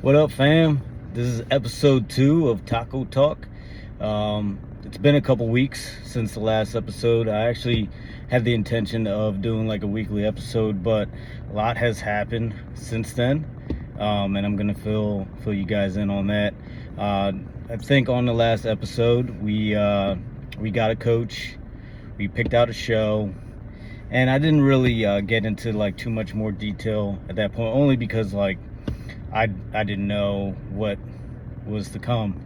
What up, fam? This is episode 2 of Taco Talk. It's been a couple weeks since the last episode. I actually had the intention of doing like a weekly episode, but a lot has happened since then, and I'm gonna fill you guys in on that. I think on the last episode we got a coach, we picked out a show, and I didn't really get into like too much more detail at that point, only because like I didn't know what was to come.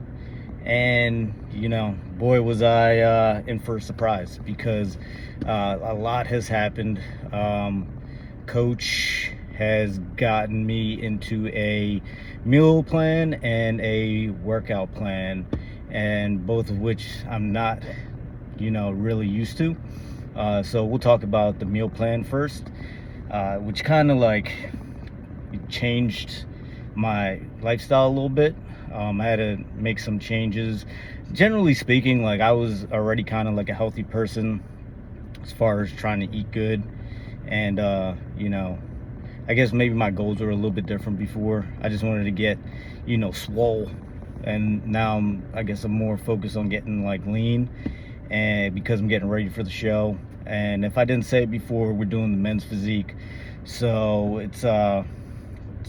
And, boy, was I in for a surprise because a lot has happened. Coach has gotten me into a meal plan and a workout plan, and both of which I'm not, really used to. So we'll talk about the meal plan first, which kind of like changed my lifestyle a little bit. I had to make some changes. Generally speaking, like I was already kind of like a healthy person as far as trying to eat good, and I guess maybe my goals were a little bit different before. I just wanted to get swole, and now I guess I'm more focused on getting like lean, and because I'm getting ready for the show. And if I didn't say it before, we're doing the men's physique, so it's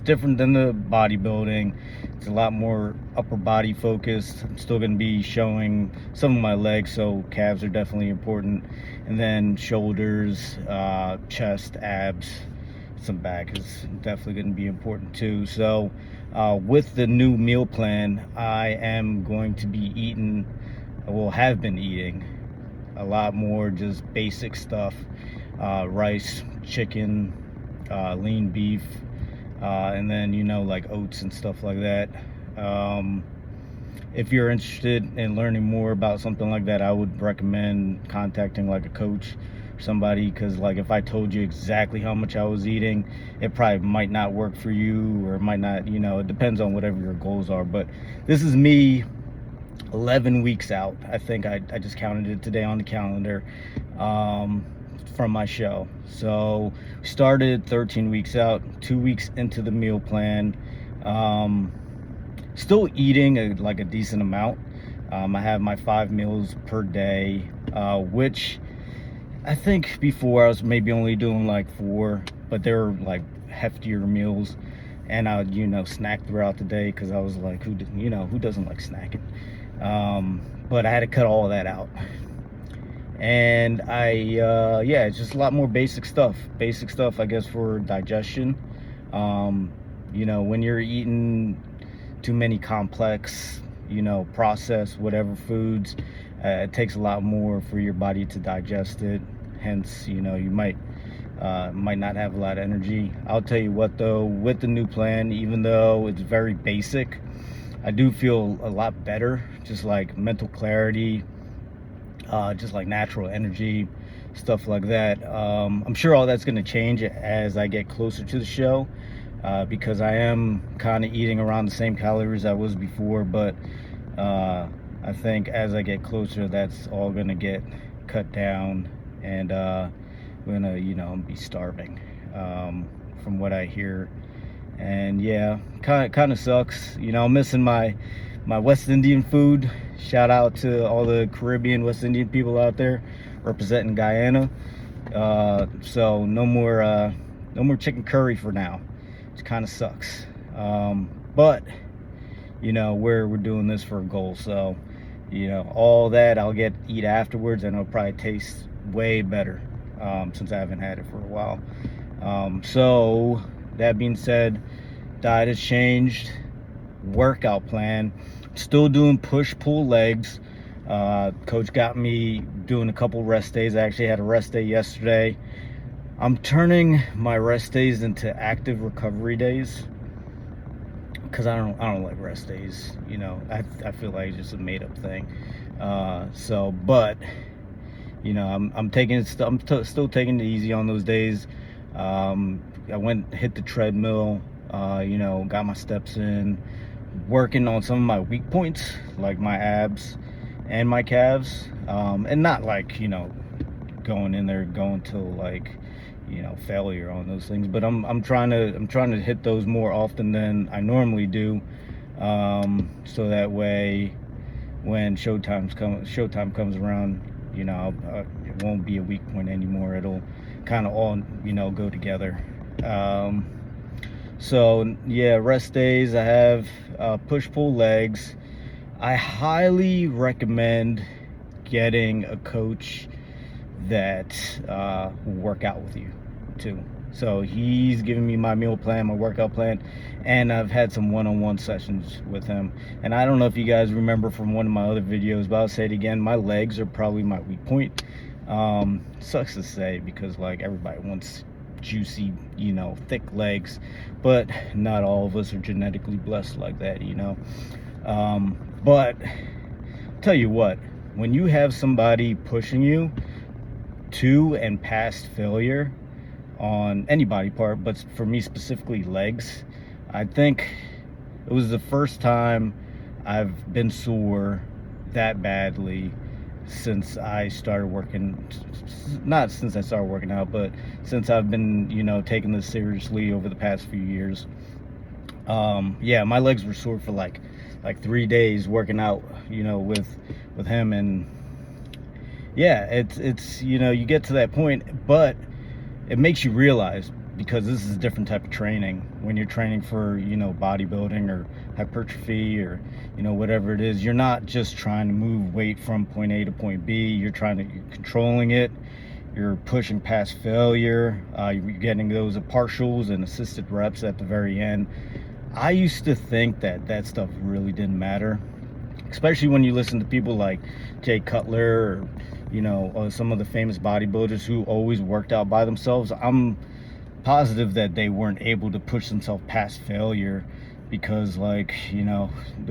different than the bodybuilding. It's a lot more upper body focused. I'm still going to be showing some of my legs, so calves are definitely important, and then shoulders, chest, abs, some back is definitely going to be important too. So with the new meal plan, I am going to be eating, have been eating a lot more just basic stuff, rice, chicken, lean beef, and then like oats and stuff like that. If you're interested in learning more about something like that, I would recommend contacting like a coach or somebody, because like if I told you exactly how much I was eating, it probably might not work for you, or it might not, it depends on whatever your goals are. But this is me 11 weeks out. I think I just counted it today on the calendar, from my show. So started 13 weeks out, 2 weeks into the meal plan. Still eating a decent amount. I have my 5 meals per day, which I think before I was maybe only doing like 4, but they were like heftier meals, and I would snack throughout the day, because I was like, who doesn't like snacking? But I had to cut all of that out. And it's just a lot more basic stuff, I guess, for digestion. When you're eating too many complex, processed whatever foods, it takes a lot more for your body to digest it. Hence, you might not have a lot of energy. I'll tell you what though, with the new plan, even though it's very basic, I do feel a lot better, just like mental clarity, just like natural energy, stuff like that. I'm sure all that's going to change as I get closer to the show, because I am kind of eating around the same calories I was before, but I think as I get closer, that's all going to get cut down, and we're going to be starving, from what I hear. And yeah, kind of sucks. I'm missing my West Indian food. Shout out to all the Caribbean, West Indian people out there representing Guyana. So no more chicken curry for now, which kind of sucks. But we're doing this for a goal, so all that I'll eat afterwards, and it'll probably taste way better, since I haven't had it for a while. So that being said, diet has changed. Workout plan, still doing push-pull legs. Coach got me doing a couple rest days. I actually had a rest day yesterday. I'm turning my rest days into active recovery days, because I don't like rest days. I feel like it's just a made-up thing. But I'm taking it. Still taking it easy on those days. I hit the treadmill. Got my steps in, working on some of my weak points, like my abs and my calves, and not like going in there, going till like failure on those things. But I'm trying to hit those more often than I normally do, so that way when showtime comes around, it won't be a weak point anymore. It'll kind of all go together. So yeah, rest days I have push pull legs. I highly recommend getting a coach that will work out with you too. So he's giving me my meal plan, my workout plan, and I've had some one-on-one sessions with him. And I don't know if you guys remember from one of my other videos, but I'll say it again, my legs are probably my weak point. Sucks to say, because like everybody wants juicy, thick legs, but not all of us are genetically blessed like that. But tell you what, when you have somebody pushing you to and past failure on any body part, but for me specifically legs, I think it was the first time I've been sore that badly since I started working, not since I started working out, but since I've been, taking this seriously over the past few years. Yeah, my legs were sore for like 3 days working out, with him. And yeah, it's you get to that point, but it makes you realize, because this is a different type of training when you're training for bodybuilding or hypertrophy or whatever it is. You're not just trying to move weight from point A to point B. You're controlling it. You're pushing past failure. You're getting those partials and assisted reps at the very end. I used to think that stuff really didn't matter, especially when you listen to people like Jay Cutler or some of the famous bodybuilders who always worked out by themselves. I'm positive that they weren't able to push themselves past failure because there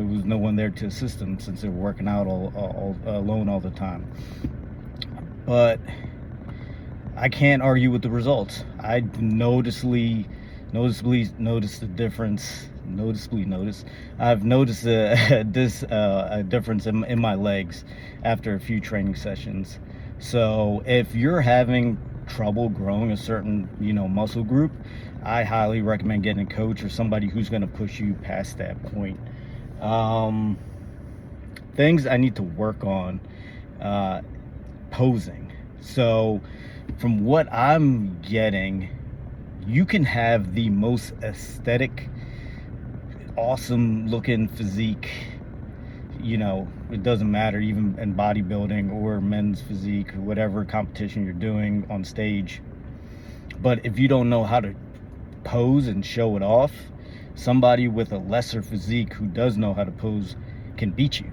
was no one there to assist them, since they were working out all alone all the time. But I can't argue with the results. I noticeably noticed the difference. I've noticed a difference in my legs after a few training sessions. So if you're having trouble growing a certain muscle group, I highly recommend getting a coach or somebody who's going to push you past that point. Things I need to work on: posing. So from what I'm getting, you can have the most aesthetic, awesome looking physique, it doesn't matter, even in bodybuilding or men's physique or whatever competition you're doing on stage. But if you don't know how to pose and show it off, somebody with a lesser physique who does know how to pose can beat you.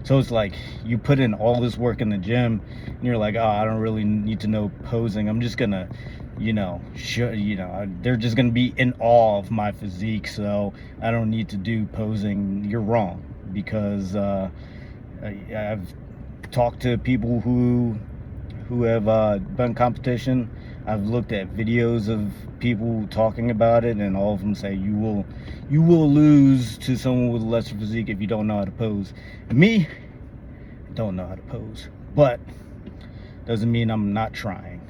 So it's like you put in all this work in the gym and you're like, oh, I don't really need to know posing. I'm just gonna they're just gonna be in awe of my physique, so I don't need to do posing. You're wrong, because I've talked to people who have done competition. I've looked at videos of people talking about it, and all of them say you will lose to someone with a lesser physique if you don't know how to pose. And me, I don't know how to pose, but doesn't mean I'm not trying.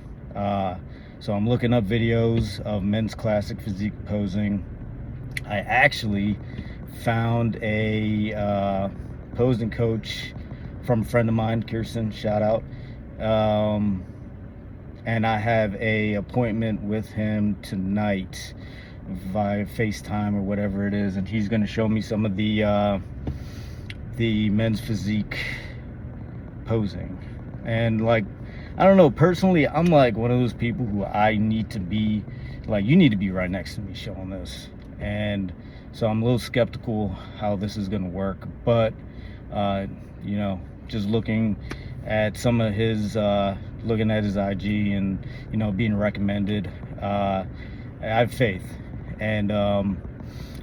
So I'm looking up videos of men's classic physique posing. I actually found a posing coach from a friend of mine, Kirsten, shout out. And I have a appointment with him tonight via FaceTime or whatever it is, and he's going to show me some of the men's physique posing. And I don't know, personally, I'm like one of those people who I need to be like, you need to be right next to me showing this. And so I'm a little skeptical how this is going to work, but just looking at some of his looking at his IG and being recommended, I have faith. And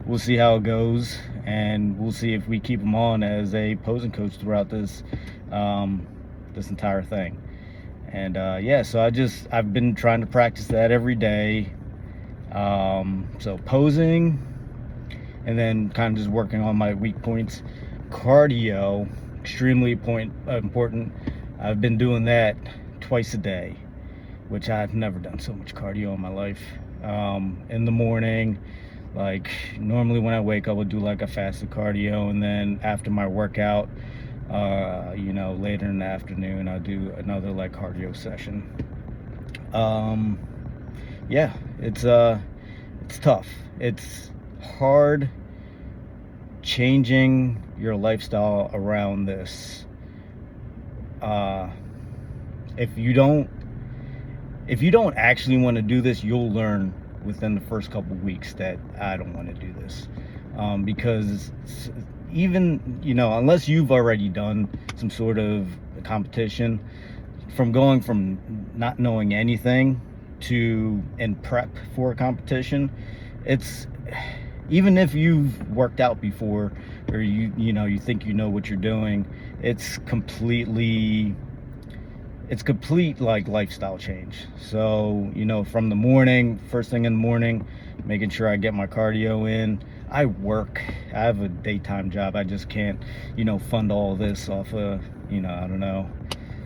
we'll see how it goes, and we'll see if we keep him on as a posing coach throughout this entire thing. And yeah, so I've been trying to practice that every day. So posing, and then kind of just working on my weak points. Cardio, extremely important. I've been doing that twice a day. which I've never done so much cardio in my life. In the morning, like normally when I wake up, I'll do like a fasted cardio, and then after my workout, later in the afternoon, I'll do another like cardio session. Yeah, it's tough. It's hard changing your lifestyle around this. If you don't actually want to do this, you'll learn within the first couple of weeks that I don't want to do this. Because even, unless you've already done some sort of competition, from going from not knowing anything to in prep for a competition, it's, even if you've worked out before, or you think you know what you're doing, it's complete like lifestyle change. So from the morning, first thing in the morning, making sure I get my cardio in. I have a daytime job. I just can't fund all this off of I don't know,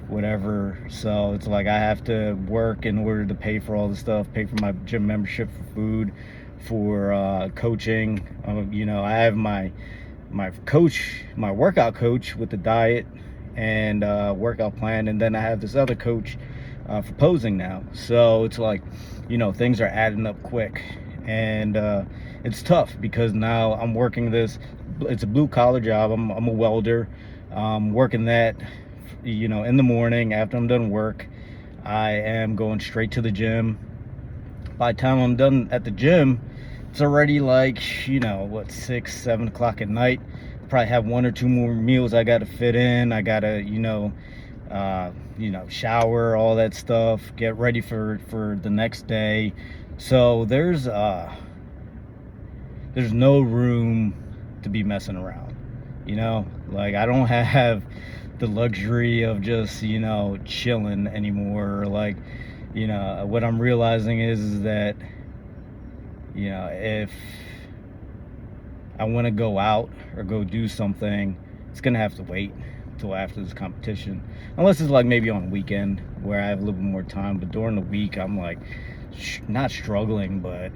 whatever. So it's like I have to work in order to pay for all the stuff, pay for my gym membership, for food, for coaching. I have my coach, my workout coach, with the diet and workout plan, and then I have this other coach for posing now. So it's like things are adding up quick, and it's tough because now I'm working this. It's a blue collar job. I'm a welder. Working that in the morning after I'm done work. I am going straight to the gym. By the time I'm done at the gym, it's already like 6-7 o'clock at night. Probably have 1 or 2 more meals I gotta fit in. I gotta shower, all that stuff, get ready for the next day. So there's no room to be messing around. Like I don't have the luxury of just chilling anymore. Like what I'm realizing is that if I want to go out or go do something, it's gonna have to wait till after this competition, unless it's like maybe on a weekend where I have a little bit more time. But during the week, I'm like not struggling, but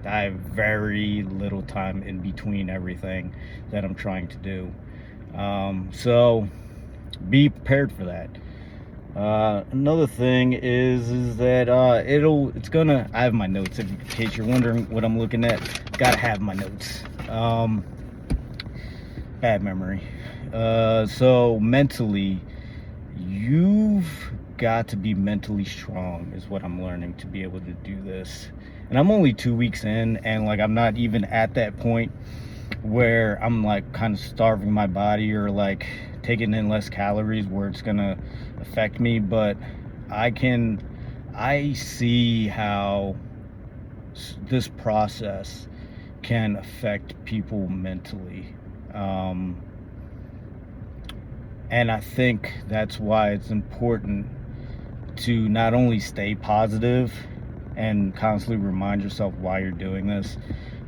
I have very little time in between everything that I'm trying to do. So be prepared for that. Another thing is that I have my notes, in case you're wondering what I'm looking at. Gotta have my notes. Bad memory. So mentally, you've got to be mentally strong, is what I'm learning, to be able to do this. And I'm only 2 weeks in, and like I'm not even at that point where I'm like kind of starving my body or like taking in less calories where it's gonna affect me. But I see how this process can affect people mentally. And I think that's why it's important to not only stay positive and constantly remind yourself why you're doing this,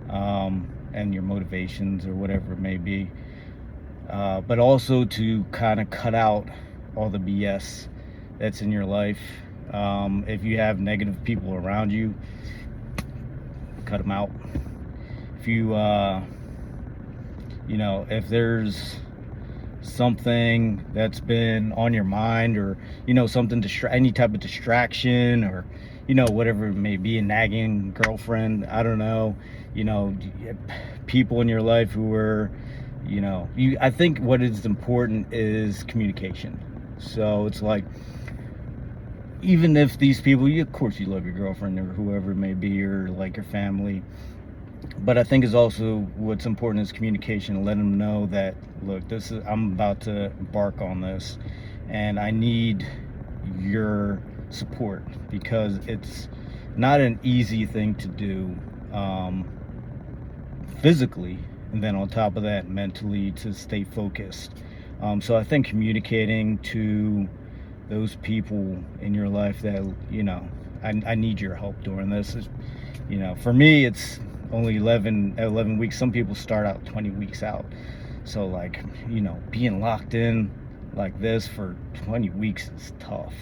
and your motivations or whatever it may be, but also to kind of cut out all the BS that's in your life. If you have negative people around you, cut them out. If you if there's something that's been on your mind, or something any type of distraction, or whatever it may be, a nagging girlfriend, I don't know, people in your life who are I think what is important is communication. So it's like, even if these people, of course you love your girlfriend or whoever it may be, or like your family, but I think is also what's important is communication. Let them know that, look, I'm about to embark on this, and I need your support, because it's not an easy thing to do, physically, and then on top of that, mentally, to stay focused. So I think communicating to those people in your life that I need your help during this. For me, it's only 11 weeks. Some people start out 20 weeks out. So like, being locked in like this for 20 weeks is tough.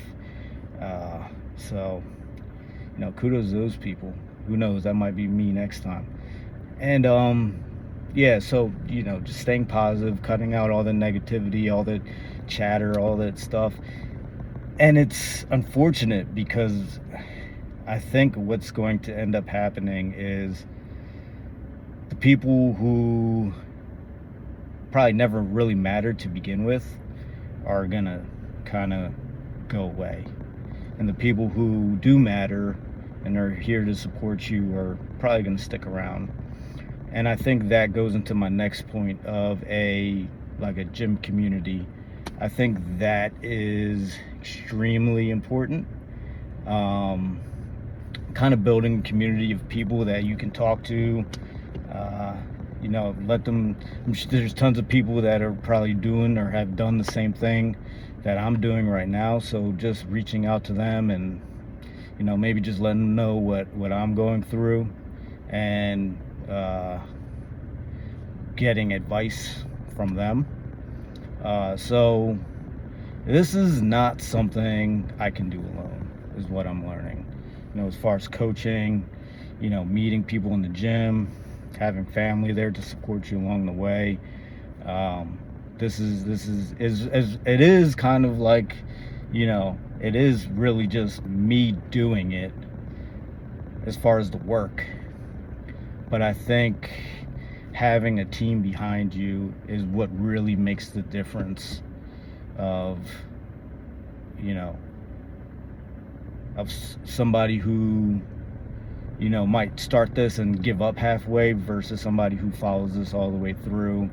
So, kudos to those people. Who knows, that might be me next time. And yeah, so just staying positive, cutting out all the negativity, all the chatter, all that stuff. And it's unfortunate because I think what's going to end up happening is the people who probably never really mattered to begin with are gonna kind of go away, and the people who do matter and are here to support you are probably gonna stick around. And I think that goes into my next point of a gym community. I think that is extremely important. Kind of building a community of people that you can talk to. Let them. There's tons of people that are probably doing or have done the same thing that I'm doing right now. So just reaching out to them and maybe just letting them know what I'm going through, and getting advice from them. So this is not something I can do alone, is what I'm learning. As far as coaching, meeting people in the gym, having family there to support you along the way. This is kind of like, it is really just me doing it as far as the work. But I think having a team behind you is what really makes the difference of somebody who might start this and give up halfway versus somebody who follows this all the way through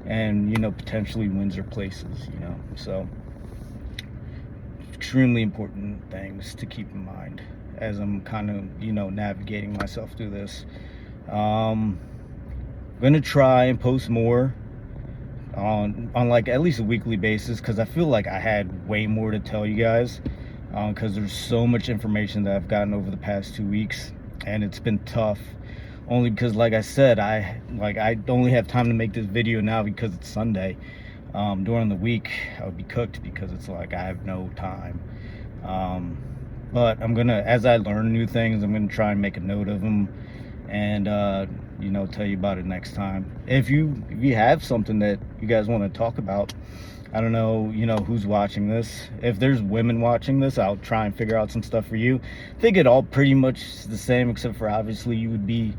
and potentially wins their places. So extremely important things to keep in mind as I'm kind of navigating myself through this. I'm gonna try and post more on like at least a weekly basis, because I feel like I had way more to tell you guys, because there's so much information that I've gotten over the past 2 weeks, and it's been tough only because, like I said, I only have time to make this video now because it's Sunday. During the week I would be cooked because it's like I have no time. But I'm gonna, as I learn new things, I'm gonna try and make a note of them and tell you about it next time. If you have something that you guys want to talk about, I don't know who's watching this. If there's women watching this, I'll try and figure out some stuff for you. I think it all pretty much the same, except for obviously you would be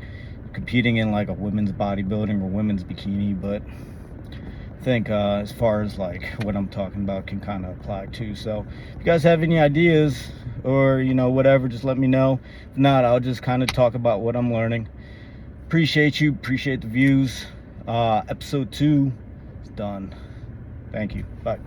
competing in like a women's bodybuilding or women's bikini. But I think as far as like what I'm talking about can kind of apply too. So if you guys have any ideas or whatever, just let me know. If not, I'll just kind of talk about what I'm learning. Appreciate the views. Episode 2 is done. Thank you. Bye.